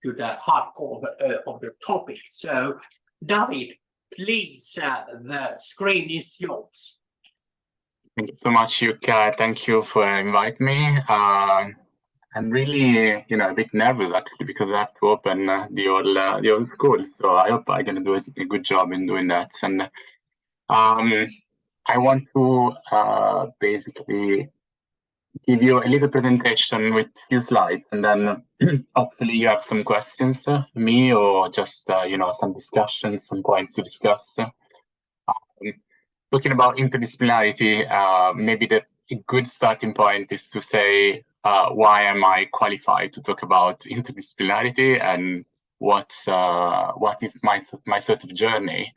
to the heart of the topic. So, David, please, the screen is yours. Thank you so much, Yuka. Thank you for inviting me. I'm really, a bit nervous actually because I have to open the old school. So I hope I'm gonna do a good job in doing that. And I want to basically give you a little presentation with a few slides, and then hopefully you have some questions for me, or just some discussions, some points to discuss. Talking about interdisciplinarity, maybe a good starting point is to say why am I qualified to talk about interdisciplinarity, and what is my sort of journey.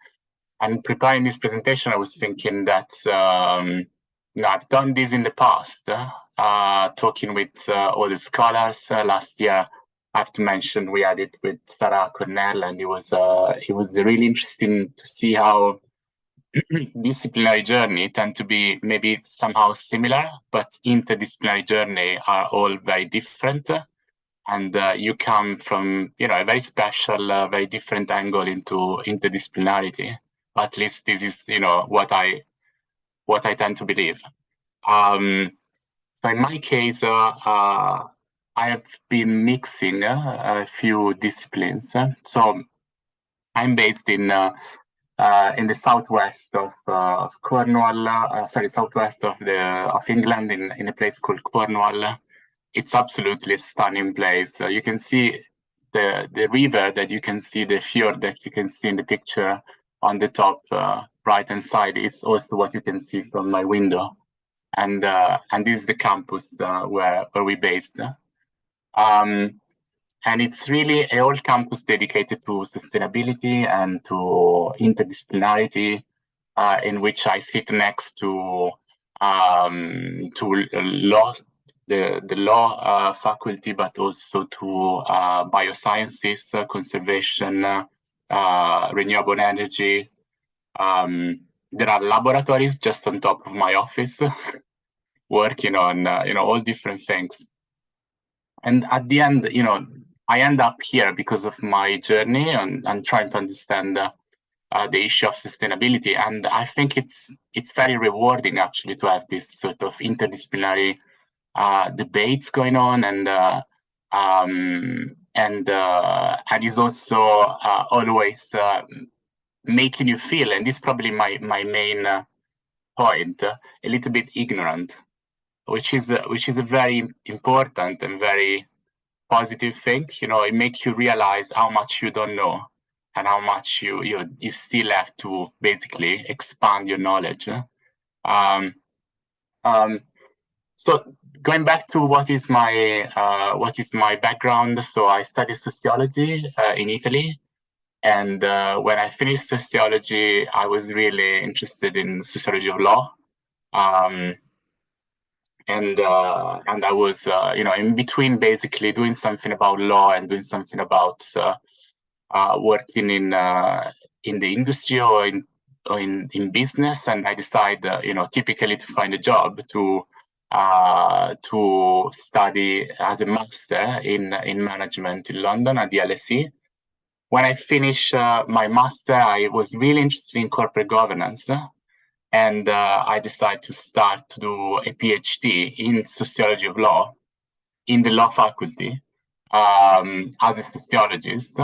And preparing this presentation, I was thinking that I've done this in the past, talking with all the scholars. Last year, I have to mention we had it with Sarah Cornell, and it was really interesting to see how disciplinary journey tend to be maybe somehow similar, but interdisciplinary journey are all very different. And you come from a very special, very different angle into interdisciplinarity. At least this is what I tend to believe. So in my case, I have been mixing a few disciplines. So I'm based in the southwest of Cornwall, southwest of England, in a place called Cornwall. It's absolutely a stunning place. You can see the river that you can see, the fjord that you can see in the picture on the top right-hand side is also what you can see from my window. And this is the campus where we're based. And it's really a whole campus dedicated to sustainability and to interdisciplinarity, in which I sit next to law, the law faculty, but also to biosciences, conservation, renewable energy. There are laboratories just on top of my office, working on all different things. And at the end, I end up here because of my journey and trying to understand the issue of sustainability. And I think it's very rewarding actually to have this sort of interdisciplinary debates going on, and is also always making you feel, and this is probably my main point, a little bit ignorant, which is a very important and very positive thing. It makes you realize how much you don't know and how much you still have to basically expand your knowledge. So going back to what is my background. So I studied sociology in Italy, and when I finished sociology, I was really interested in sociology of law. And I was, in between, basically doing something about law and doing something about working in the industry or in business. And I decided, typically to find a job to study as a master in management in London at the LSE. When I finished my master, I was really interested in corporate governance. And I decided to start to do a PhD in sociology of law in the law faculty as a sociologist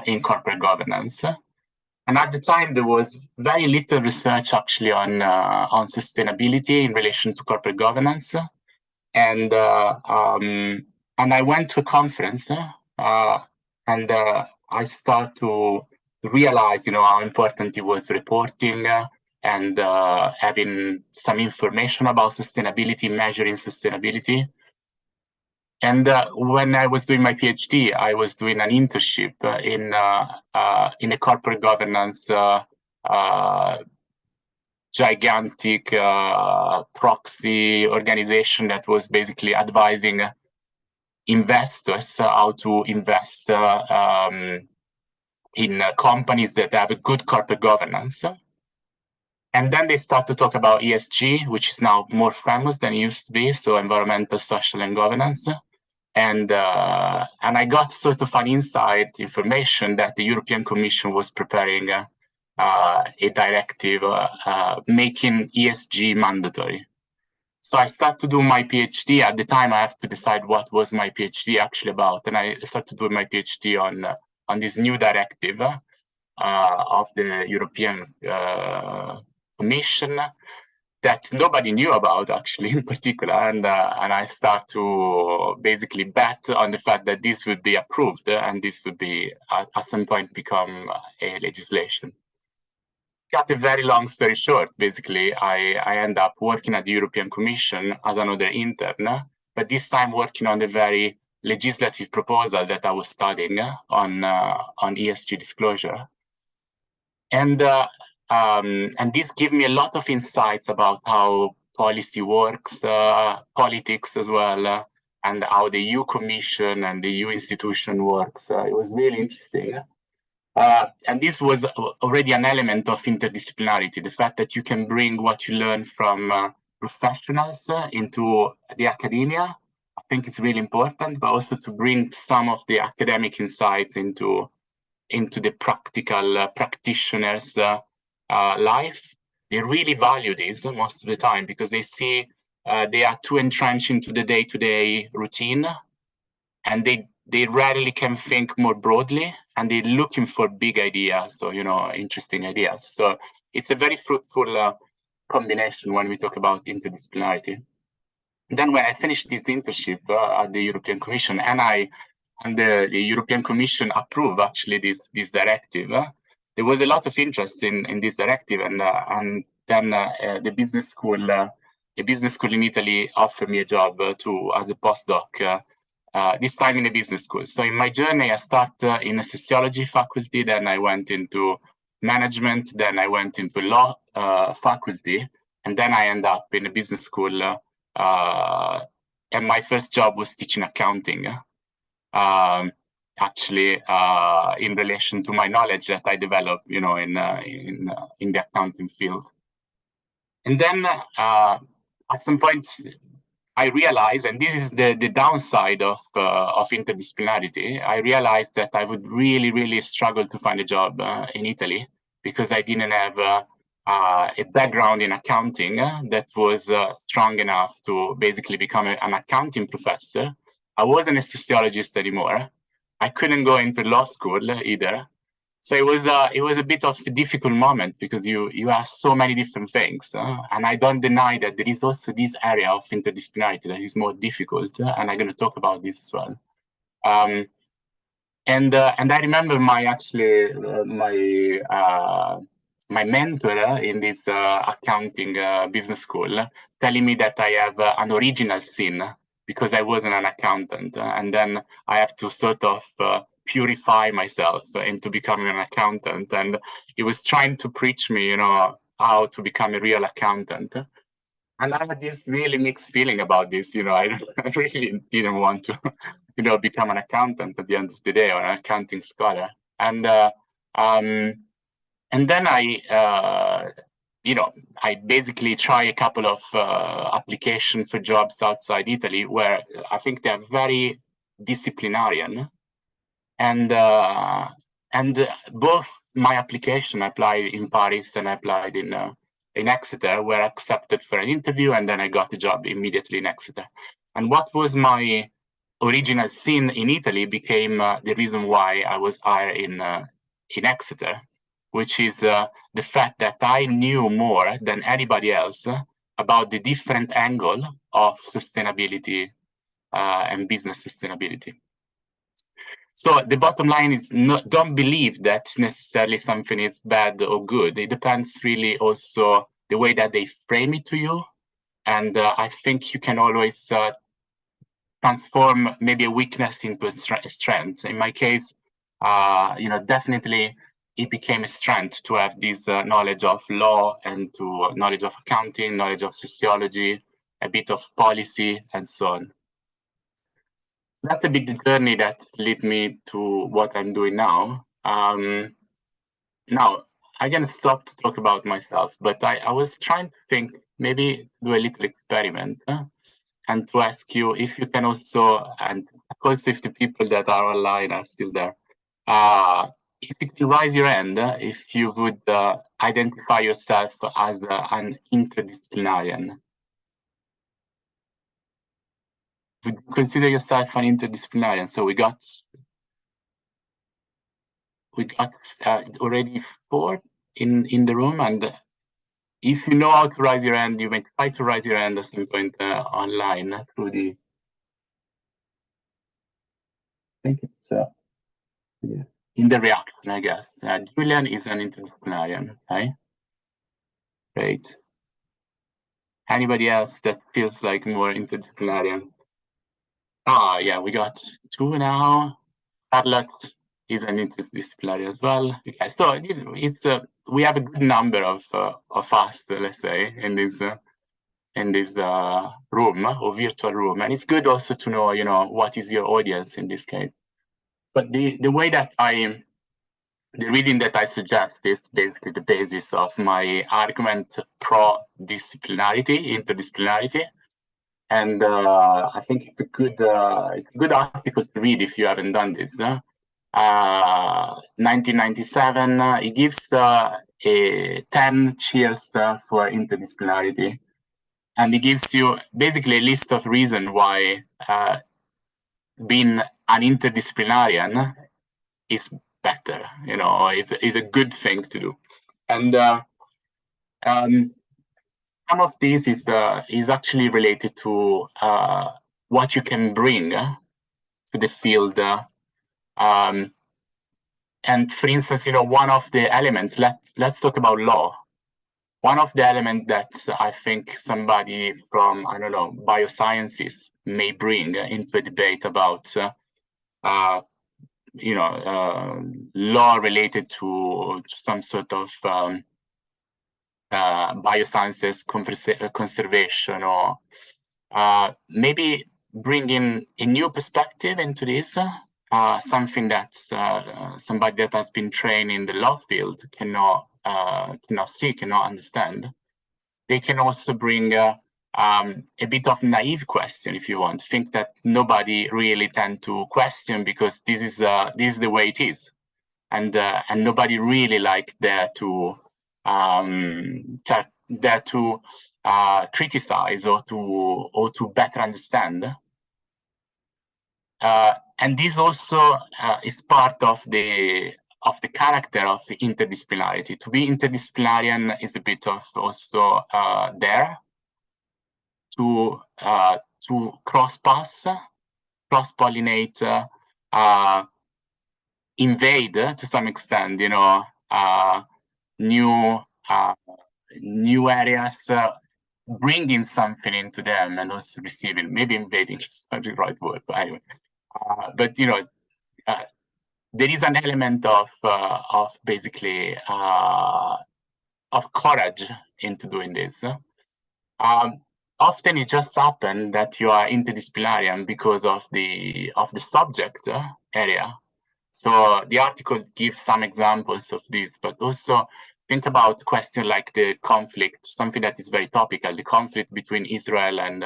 in corporate governance. And at the time, there was very little research actually on sustainability in relation to corporate governance. And I went to a conference and I started to realize, how important it was reporting and having some information about sustainability, measuring sustainability. And when I was doing my PhD, I was doing an internship in a corporate governance gigantic proxy organization that was basically advising investors how to invest in companies that have a good corporate governance. And then they start to talk about ESG, which is now more famous than it used to be, so environmental, social, and governance. And I got sort of an inside information that the European Commission was preparing a directive making ESG mandatory. So I started to do my PhD. At the time, I have to decide what was my PhD actually about, and I started doing my PhD on this new directive of the European Commission that nobody knew about actually in particular, and I start to basically bet on the fact that this would be approved and this would be at some point become a legislation. Cut a very long story short, basically, I end up working at the European Commission as another intern, but this time working on the very legislative proposal that I was studying on ESG disclosure. And this gave me a lot of insights about how policy works, politics as well, and how the EU Commission and the EU institution works. It was really interesting. And this was already an element of interdisciplinarity, the fact that you can bring what you learn from professionals into the academia. I think it's really important, but also to bring some of the academic insights into the practical practitioners' life. They really value this most of the time because they see they are too entrenched into the day-to-day routine, and they rarely can think more broadly, and they're looking for big ideas, so interesting ideas. So it's a very fruitful combination when we talk about interdisciplinarity. Then when I finished this internship at the European Commission, and the European Commission approved actually this directive, there was a lot of interest in this directive, and then the business school, a business school in Italy, offered me a job as a postdoc. This time in a business school. So in my journey, I started in a sociology faculty, then I went into management, then I went into law faculty, and then I ended up in a business school. And my first job was teaching accounting, actually in relation to my knowledge that I developed, in the accounting field. And then at some point, I realized, and this is the downside of interdisciplinarity, I realized that I would really, really struggle to find a job in Italy because I didn't have a background in accounting that was strong enough to basically become an accounting professor. I wasn't a sociologist anymore. I couldn't go into law school either. So it was a bit of a difficult moment because you have so many different things, and I don't deny that there is also this area of interdisciplinarity that is more difficult, and I'm going to talk about this as well. And I remember my mentor in this accounting business school telling me that I have an original sin because I wasn't an accountant, and then I have to sort of purify myself into becoming an accountant. And he was trying to preach me, how to become a real accountant. And I had this really mixed feeling about this. I really didn't want to, become an accountant at the end of the day, or an accounting scholar. And then I basically try a couple of applications for jobs outside Italy, where I think they're very disciplinarian. And both my application, I applied in Paris and I applied in Exeter, were accepted for an interview, and then I got the job immediately in Exeter. And what was my original sin in Italy became the reason why I was hired in Exeter, which is the fact that I knew more than anybody else about the different angle of sustainability and business sustainability. So the bottom line is, don't believe that necessarily something is bad or good. It depends really also the way that they frame it to you. And I think you can always transform maybe a weakness into a strength. In my case, definitely it became a strength to have this knowledge of law and to knowledge of accounting, knowledge of sociology, a bit of policy, and so on. That's a bit the journey that led me to what I'm doing now. Now, I'm going to stop to talk about myself, but I was trying to think, maybe do a little experiment. and to ask you if you can also, and also if the people that are online are still there, if you can raise your hand, if you would identify yourself as an interdisciplinarian. Would you consider yourself an interdisciplinarian? So we got already 4 in the room, and if you know how to raise your hand, you may try to raise your hand at some point online through the. I think it's yeah, in the reaction, I guess. Julian is an interdisciplinarian. Okay, great. Anybody else that feels like more interdisciplinarian? Ah, yeah, we got 2 now. Charlotte is an interdisciplinary as well. Okay, so it's we have a good number of us, let's say, in this room or virtual room, and it's good also to know, you know, what is your audience in this case. But the way that the reading that I suggest is basically the basis of my argument pro disciplinarity, interdisciplinarity. And I think it's a good article to read if you haven't done this. 1997, it gives 10 cheers for interdisciplinarity. And it gives you basically a list of reasons why being an interdisciplinarian is better, you know, is a good thing to do. And some of this is actually related to what you can bring to the field. And for instance, you know, one of the elements, let's talk about law. One of the elements that I think somebody from, I don't know, biosciences may bring into a debate about, you know, law related to some sort of biosciences conservation, or maybe bringing a new perspective into this, something that somebody that has been trained in the law field cannot see, cannot understand. They can also bring a bit of naive question, if you want. Think that nobody really tend to question because this is the way it is, and nobody really like there to criticize or to better understand. And this also is part of the character of the interdisciplinarity. To be interdisciplinarian is a bit of also there to cross-pollinate, invade to some extent, you know, new areas, bringing something into them and also receiving. Maybe invading is not the right word, but anyway. But you know, there is an element of basically of courage into doing this. Often it just happens that you are interdisciplinarian because of the subject area. So the article gives some examples of this, but also think about questions like the conflict, something that is very topical, the conflict between Israel and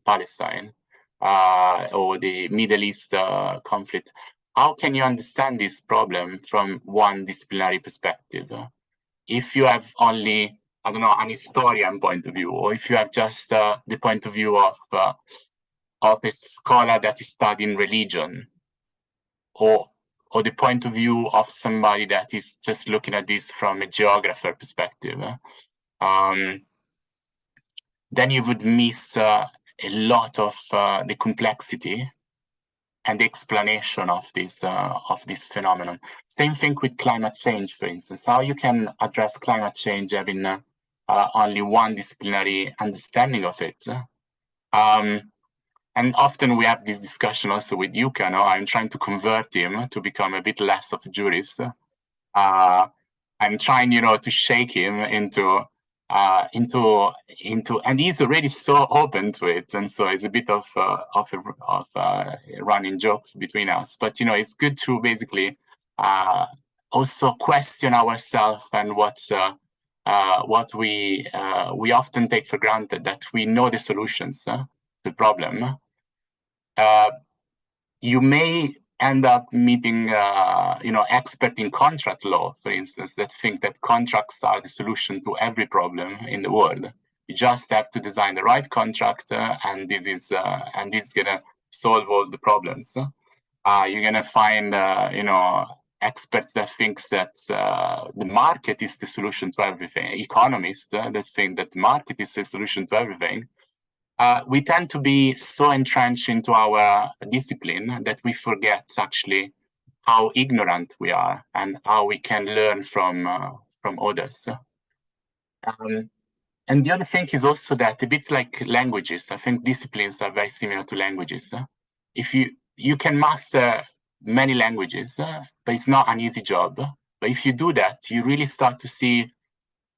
Palestine, or the Middle East conflict. How can you understand this problem from one disciplinary perspective? If you have only, I don't know, an historian point of view, or if you have just the point of view of a scholar that is studying religion, or the point of view of somebody that is just looking at this from a geographer perspective, then you would miss a lot of the complexity and the explanation of this phenomenon. Same thing with climate change, for instance. How you can address climate change having only one disciplinary understanding of it. And often we have this discussion also with Yuka. No? I'm trying to convert him to become a bit less of a jurist. I'm trying, you know, to shake him into, and he's already so open to it, and so it's a bit of a running joke between us. But you know, it's good to basically also question ourselves and what we often take for granted, that we know the solutions. the problem, you may end up meeting, expert in contract law, for instance, that think that contracts are the solution to every problem in the world. You just have to design the right contract, and this is gonna solve all the problems. You're gonna find, experts that thinks that the market is the solution to everything. Economists that think that the market is the solution to everything. We tend to be so entrenched into our discipline that we forget actually how ignorant we are and how we can learn from others. And the other thing is also that, a bit like languages, I think disciplines are very similar to languages. If you can master many languages, but it's not an easy job. But if you do that, you really start to see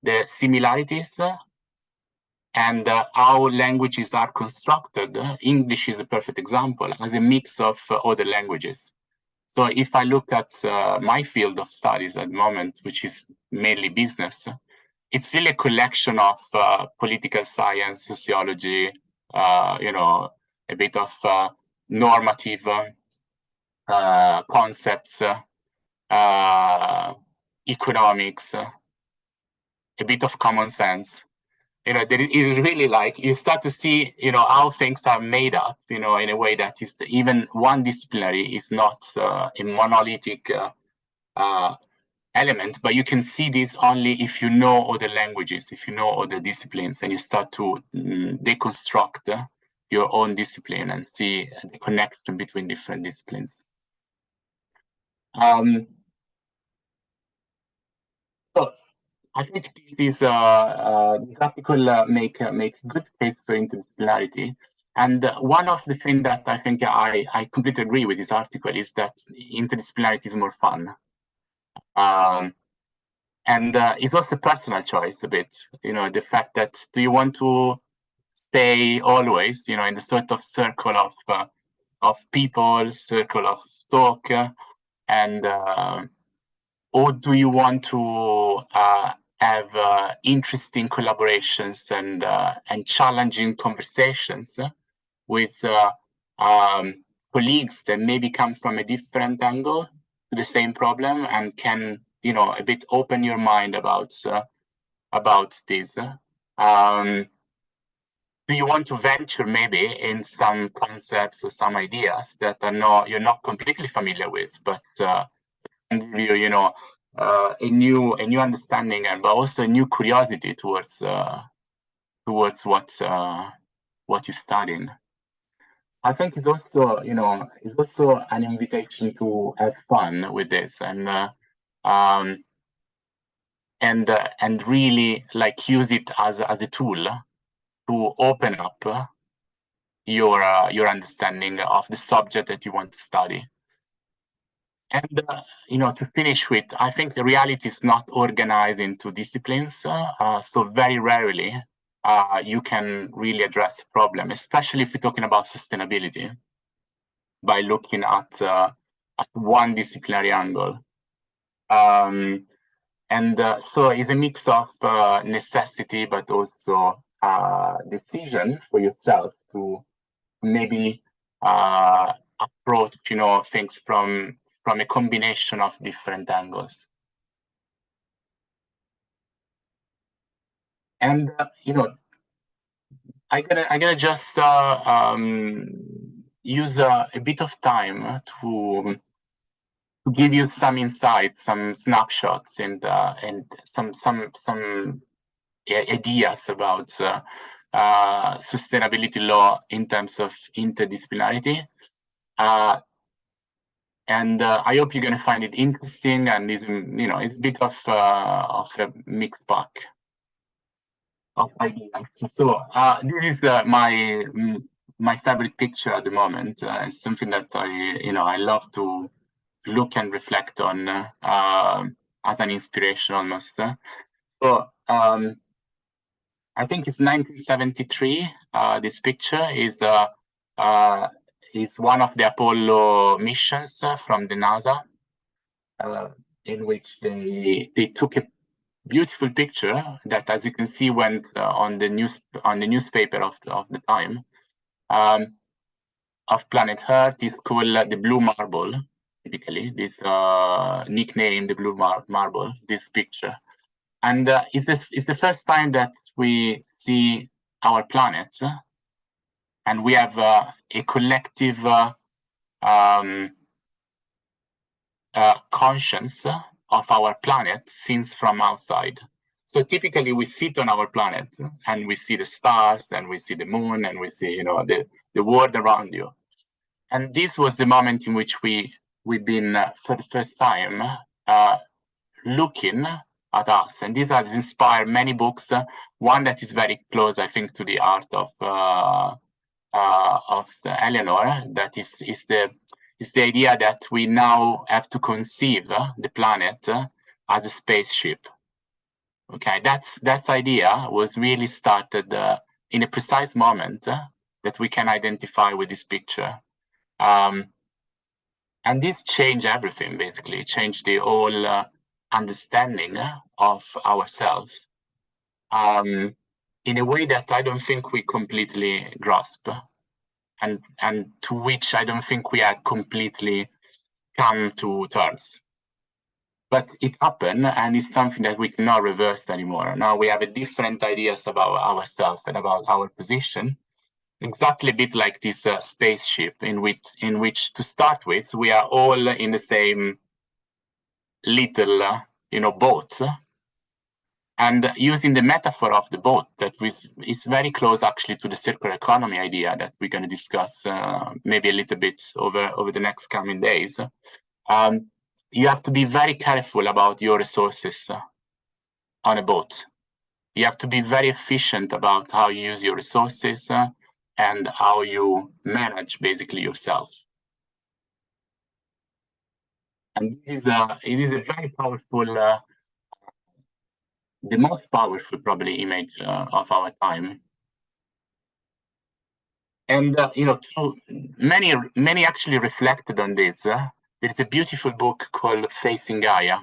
the similarities and how languages are constructed. English is a perfect example, as a mix of other languages. So if I look at my field of studies at the moment, which is mainly business, it's really a collection of political science, sociology, a bit of normative concepts, economics, a bit of common sense. There is really like, you start to see, how things are made up, in a way that is even one disciplinary is not a monolithic element, but you can see this only if you know other languages, if you know other disciplines, and you start to deconstruct your own discipline and see the connection between different disciplines. So I think this article make a good case for interdisciplinarity. And one of the things that I think I completely agree with this article is that interdisciplinarity is more fun. And it's also a personal choice a bit, the fact that, do you want to stay always, in the sort of circle of people, circle of talk, and or do you want to have interesting collaborations and challenging conversations with colleagues that maybe come from a different angle to the same problem and can, a bit open your mind about this. Do you want to venture maybe in some concepts or some ideas that you're not completely familiar with, but and give you, a new understanding, and but also a new curiosity towards what you're studying. I think it's also, it's also an invitation to have fun with this, and really like use it as a tool to open up your understanding of the subject that you want to study. And to finish with, I think the reality is not organized into disciplines, so very rarely you can really address a problem, especially if we're talking about sustainability, by looking at one disciplinary angle. So it's a mix of necessity, but also decision for yourself to maybe approach, things from a combination of different angles. And I'm gonna just use a bit of time to give you some insights, some snapshots, and some ideas about sustainability law in terms of interdisciplinarity. And I hope you're going to find it interesting, and it's a bit of a mixed bag of ideas. So this is my favorite picture at the moment. It's something that I love to look and reflect on as an inspiration almost. So I think it's 1973. This picture is one of the Apollo missions from the NASA, in which they took a beautiful picture that, as you can see, went on the newspaper of the time. of planet Earth is called the blue marble. Typically, this nickname, the blue marble, this picture, and it's the first time that we see our planet, and we have a collective conscience of our planet since from outside. So typically we sit on our planet and we see the stars and we see the moon and we see, the world around you. And this was the moment in which we've been for the first time looking at us. And this has inspired many books. One that is very close, I think, to the art of Eleanor, that is the idea that we now have to conceive the planet as a spaceship. Okay, that idea was really started in a precise moment that we can identify with this picture. And this changed everything, basically. It changed the whole understanding of ourselves in a way that I don't think we completely grasp, and to which I don't think we had completely come to terms. But it happened, and it's something that we cannot reverse anymore. Now we have a different ideas about ourselves and about our position. Exactly a bit like this spaceship in which to start with, we are all in the same little, boat. And using the metaphor of the boat, that is very close actually to the circular economy idea that we're going to discuss maybe a little bit over the next coming days. You have to be very careful about your resources on a boat. You have to be very efficient about how you use your resources and how you manage basically yourself. And it is a very powerful, the most powerful probably image of our time. And many actually reflected on this. There's a beautiful book called Facing Gaia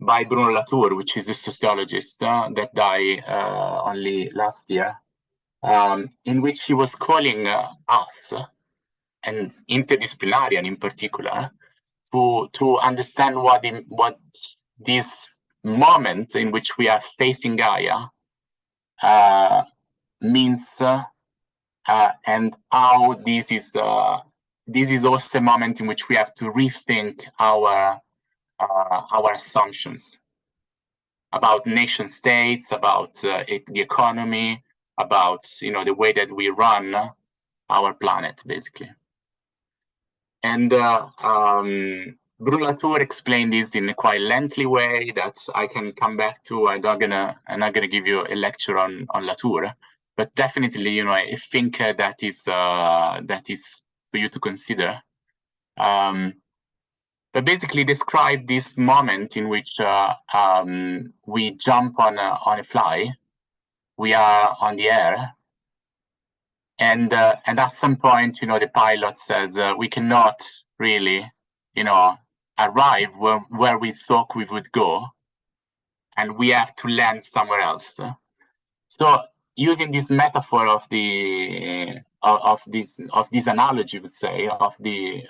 by Bruno Latour, which is a sociologist that died only last year, in which he was calling us, and interdisciplinary in particular, to understand what this moment in which we are facing Gaia means, and how this is also a moment in which we have to rethink our assumptions about nation states, about the economy, about the way that we run our planet, basically. And Bruno Latour explained this in a quite lengthy way that I can come back to. I'm not gonna give you a lecture on Latour, but definitely, I think that is for you to consider. But basically describe this moment in which we jump on a fly, we are on the air, and at some point, the pilot says we cannot really, arrive where we thought we would go, and we have to land somewhere else. So using this metaphor of this analogy, would say, of the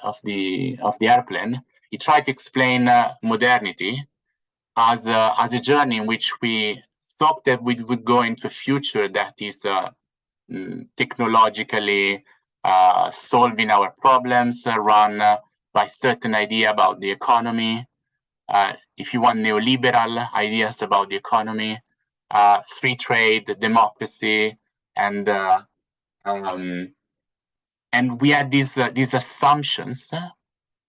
airplane, he tried to explain modernity as a journey in which we thought that we would go into a future that is technologically solving our problems, run by certain idea about the economy. If you want neoliberal ideas about the economy, free trade, democracy, and we had these assumptions.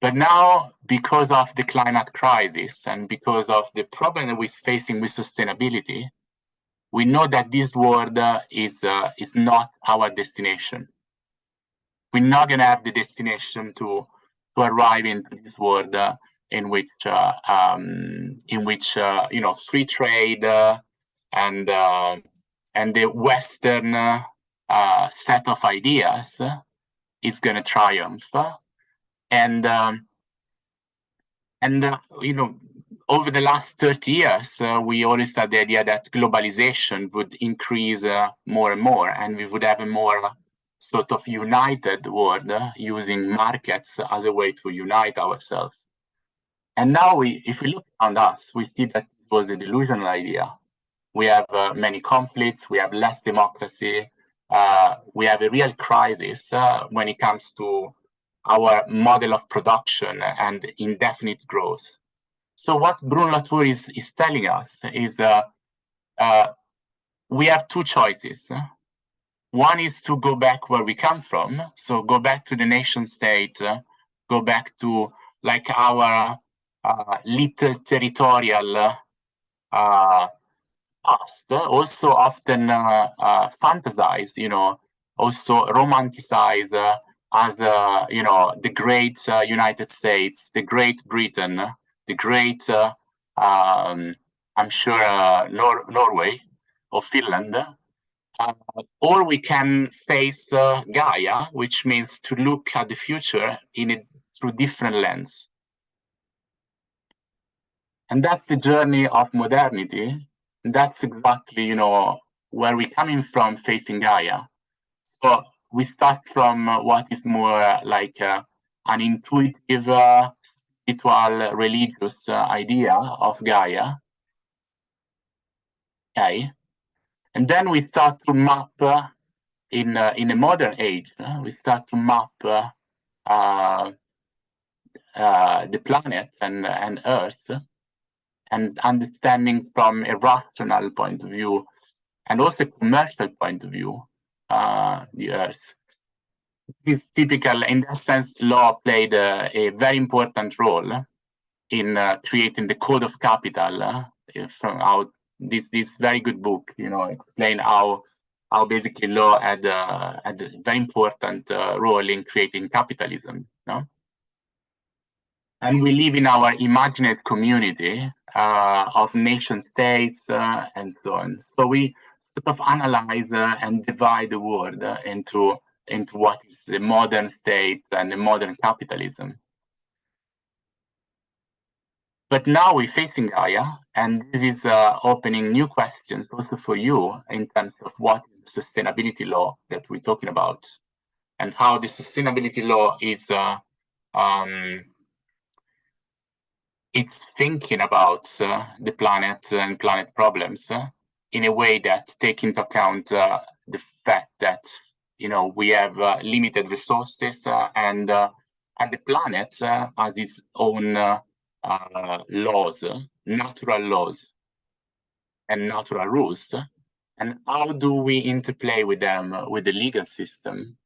But now, because of the climate crisis and because of the problem that we're facing with sustainability, we know that this world is not our destination. We're not going to have the destination to arrive into this world in which free trade and the Western set of ideas is going to triumph. And over the last 30 years, we always had the idea that globalization would increase more and more, and we would have a more sort of united world using markets as a way to unite ourselves. And now if we look around us, we see that it was a delusional idea. We have many conflicts, we have less democracy, we have a real crisis when it comes to our model of production and indefinite growth. So what Bruno Latour is telling us is we have two choices. One is to go back where we come from, so go back to the nation state, go back to like our little territorial past, also often fantasized, also romanticized as the great United States, the great Britain, the great I'm sure Norway or Finland. Or we can face Gaia, which means to look at the future through different lens. And that's the journey of modernity. And that's exactly, where we're coming from facing Gaia. So we start from what is more like an intuitive, spiritual, religious idea of Gaia. Okay. And then we start to map in a modern age. We start to map the planet and Earth, and understanding from a rational point of view and also commercial point of view the Earth. This is typical, in that sense, law played a very important role in creating the code of capital from our this very good book, explain how basically law had a very important role in creating capitalism. And we live in our imagined community of nation states and so on. So we sort of analyze and divide the world into what is the modern state and the modern capitalism. But now we're facing Gaia, and this is opening new questions also for you in terms of what is the sustainability law that we're talking about, and how the sustainability law is it's thinking about the planet and planet problems in a way that take into account the fact that we have limited resources and the planet has its own laws, natural laws, and natural rules. And how do we interplay with them with the legal system?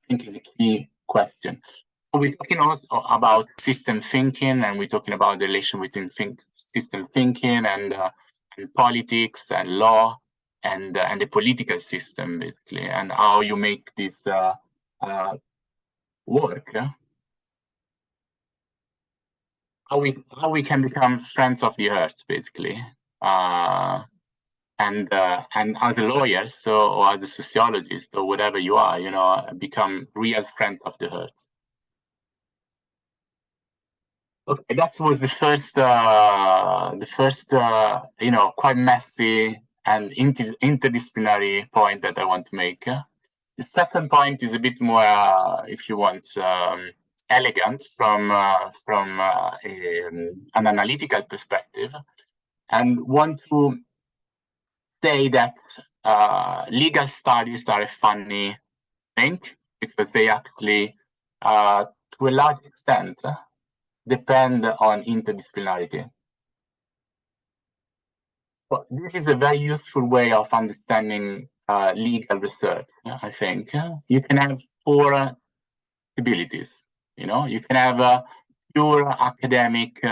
I think is a key question. So we're talking also about system thinking, and we're talking about the relation between system thinking and politics and law and the political system, basically, and how you make this work. How we can become friends of the earth, basically, and as a lawyer, or as a sociologist, or whatever you are, become real friends of the earth. Okay, that was the first, quite messy and interdisciplinary point that I want to make. The second point is a bit more, if you want, elegant from an analytical perspective, and want to say that legal studies are a funny thing because they actually, to a large extent, depend on interdisciplinarity. But this is a very useful way of understanding legal research, I think. You can have four abilities. You can have pure academic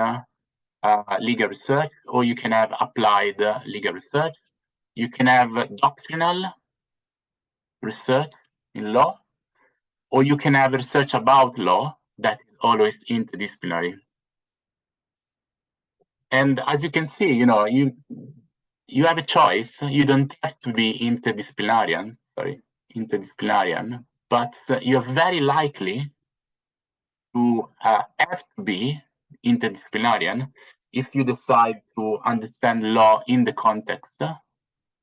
legal research, or you can have applied legal research. You can have doctrinal research in law, or you can have research about law that is always interdisciplinary. And as you can see, you have a choice. You don't have to be interdisciplinarian, but you're very likely to have to be interdisciplinarian if you decide to understand law in the context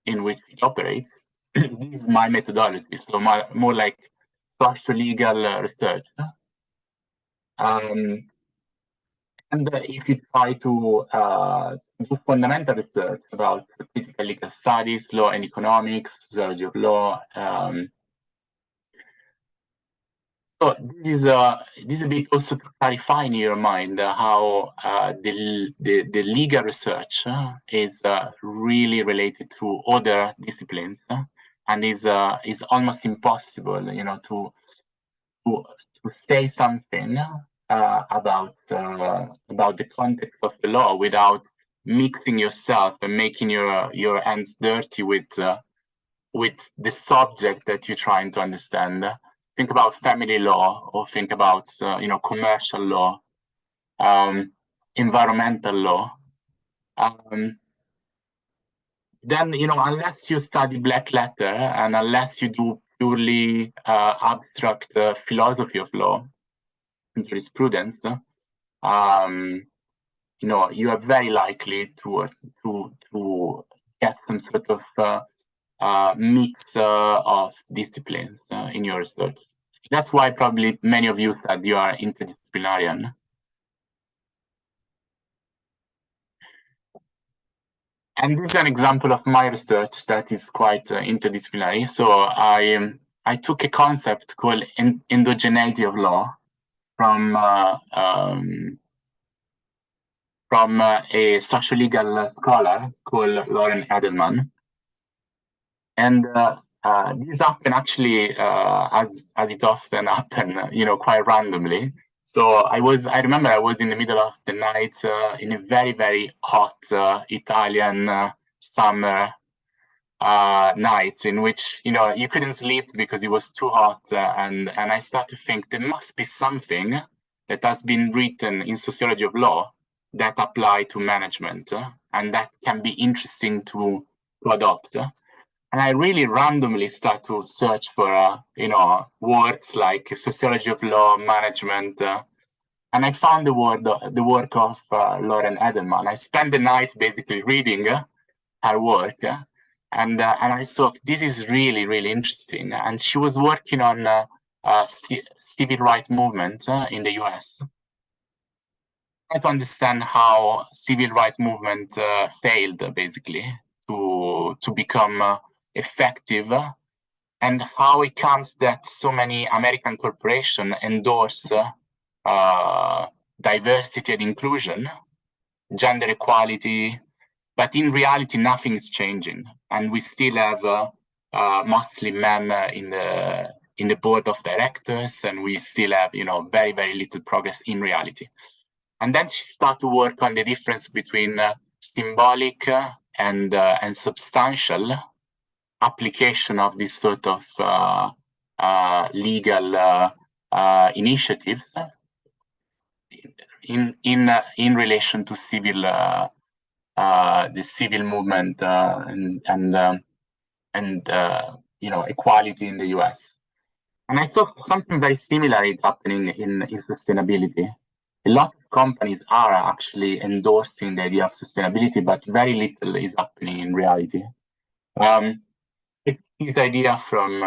in which it operates. This is my methodology, so more like social legal research. And if you try to do fundamental research about critical legal studies, law and economics, sociology of law, so this is a bit also to clarify in your mind how the legal research is really related to other disciplines and is almost impossible, to say something about the context of the law without mixing yourself and making your hands dirty with the subject that you're trying to understand. Think about family law, or think about commercial law, environmental law. Then unless you study black letter and unless you do purely abstract philosophy of law, jurisprudence, you are very likely to get some sort of mix of disciplines in your research. That's why probably many of you said you are interdisciplinarian. And this is an example of my research that is quite interdisciplinary. So I took a concept called endogeneity of law from a social legal scholar called Lauren Edelman. And this happened actually, as it often happens, quite randomly. So I remember I was in the middle of the night in a very, very hot Italian summer night in which, you couldn't sleep because it was too hot. And I started to think there must be something that has been written in sociology of law that apply to management and that can be interesting to adopt. And I really randomly start to search for, words like sociology of law, management, and I found the work of Lauren Edelman. I spent the night basically reading her work, and I thought this is really, really interesting. And she was working on civil rights movement in the US. I had to understand how civil rights movement failed basically to become effective, and how it comes that so many American corporations endorse diversity and inclusion, gender equality, but in reality nothing is changing, and we still have mostly men in the board of directors, and we still have very, very little progress in reality. And then she started to work on the difference between symbolic and substantial application of this sort of legal initiatives in relation to civil the civil movement and equality in the US. And I saw something very similar is happening in sustainability. A lot of companies are actually endorsing the idea of sustainability, but very little is happening in reality. This idea from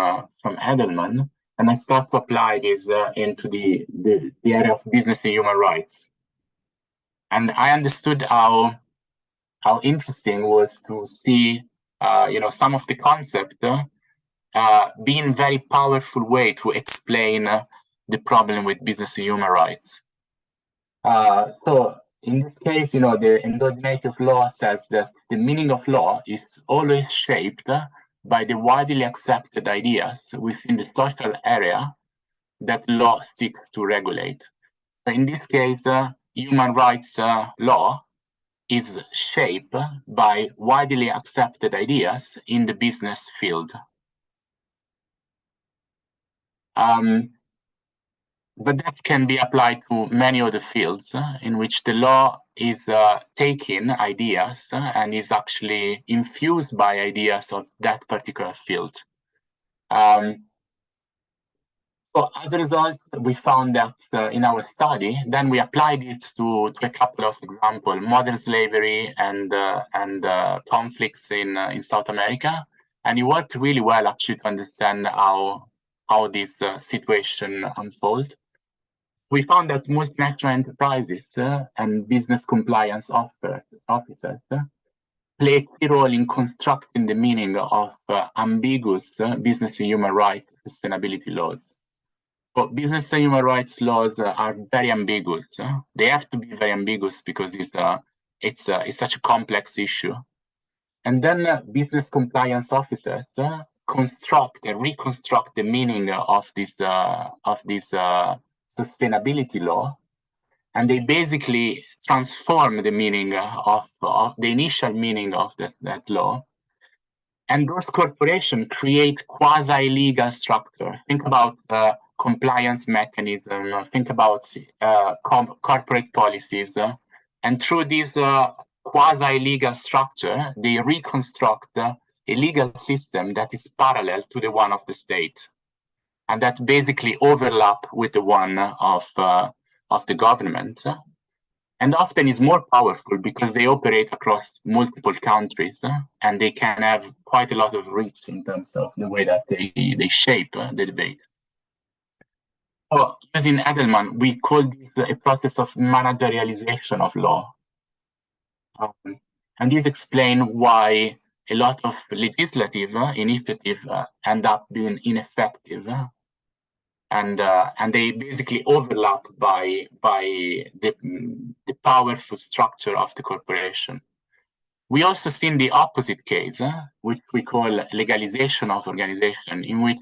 Edelman, and I start to apply this into the area of business and human rights. And I understood how interesting was to see, some of the concept being very powerful way to explain the problem with business and human rights. So in this case, the endogeneity of law says that the meaning of law is always shaped by the widely accepted ideas within the social area that law seeks to regulate. So in this case, human rights law is shaped by widely accepted ideas in the business field. But that can be applied to many other fields in which the law is taking ideas and is actually infused by ideas of that particular field. So as a result, we found that in our study, then we applied it to a couple of examples: modern slavery and conflicts in South America, and it worked really well actually to understand how how this situation unfolds. We found that multinational enterprises and business compliance officers play a key role in constructing the meaning of ambiguous business and human rights sustainability laws. But business and human rights laws are very ambiguous. They have to be very ambiguous because it's such a complex issue. And then business compliance officers construct and reconstruct the meaning of this sustainability law, and they basically transform the meaning of the initial meaning of that law. And those corporations create quasi-legal structure. Think about compliance mechanism, think about corporate policies, and through this quasi-legal structure, they reconstruct a legal system that is parallel to the one of the state, and that basically overlap with the one of the government, and often is more powerful because they operate across multiple countries, and they can have quite a lot of reach in terms of the way that they shape the debate. So, using Edelman, we call this a process of managerialization of law. And this explains why a lot of legislative initiatives end up being ineffective, and they basically overlap by the powerful structure of the corporation. We also seen the opposite case, which we call legalization of organization, in which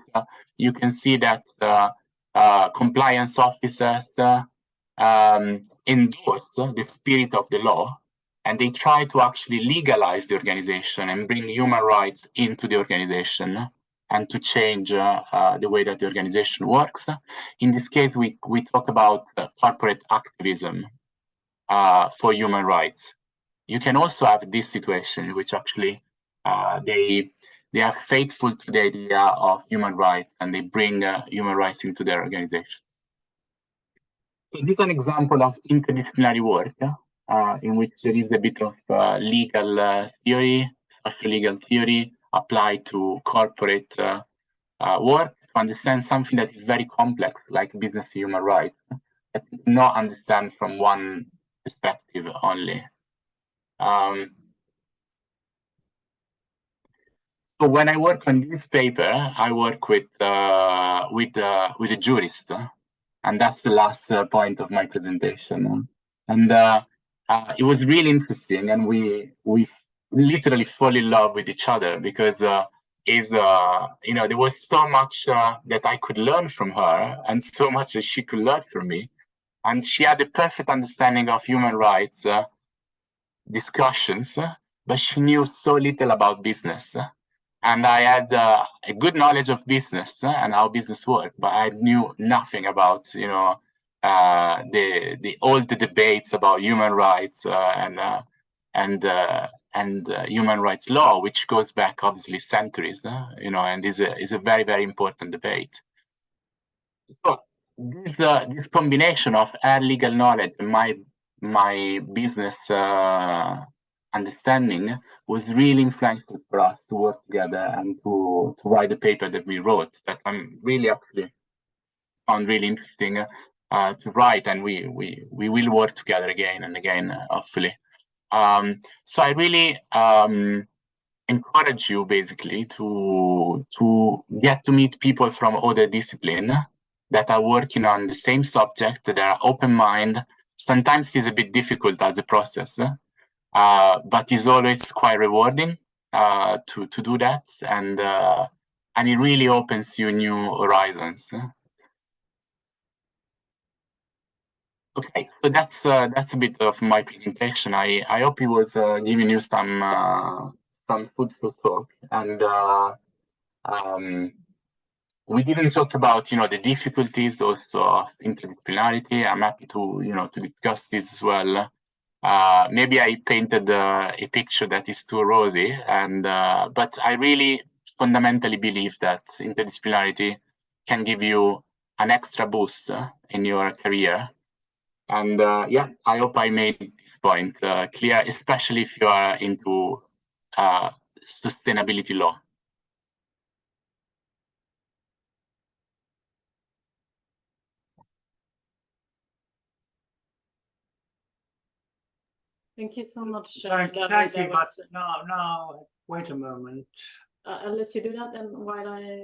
you can see that compliance officers endorse the spirit of the law, and they try to actually legalize the organization and bring human rights into the organization and to change the way that the organization works. In this case, we talk about corporate activism for human rights. You can also have this situation, which actually they are faithful to the idea of human rights, and they bring human rights into their organization. So this is an example of interdisciplinary work, in which there is a bit of legal theory, social legal theory applied to corporate work to understand something that is very complex, like business and human rights, that you cannot understand from one perspective only. So when I work on this paper, I work with a jurist, and that's the last point of my presentation. And it was really interesting, and we literally fall in love with each other because there was so much that I could learn from her, and so much that she could learn from me, and she had a perfect understanding of human rights discussions, but she knew so little about business. And I had a good knowledge of business and how business worked, but I knew nothing about, all the debates about human rights and human rights law, which goes back obviously centuries, and is a very, very important debate. So this combination of her legal knowledge and my business understanding was really influential for us to work together and to write the paper that we wrote, that I'm really actually found really interesting to write, and we will work together again and again, hopefully. So I really encourage you basically to get to meet people from other disciplines that are working on the same subject, that are open-minded. Sometimes it's a bit difficult as a process, but it's always quite rewarding to do that, and it really opens you new horizons. Okay, so that's a bit of my presentation. I hope it was giving you some food for thought, and we didn't talk about the difficulties also of interdisciplinarity. I'm happy to discuss this as well. Maybe I painted a picture that is too rosy, and but I really fundamentally believe that interdisciplinarity can give you an extra boost in your career. And yeah, I hope I made this point clear, especially if you are into sustainability law. Thank you so much. Thank David. you, That but was- no, wait a moment. I'll let you do that, and while I.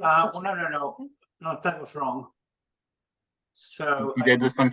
No, that was wrong. So Did I do something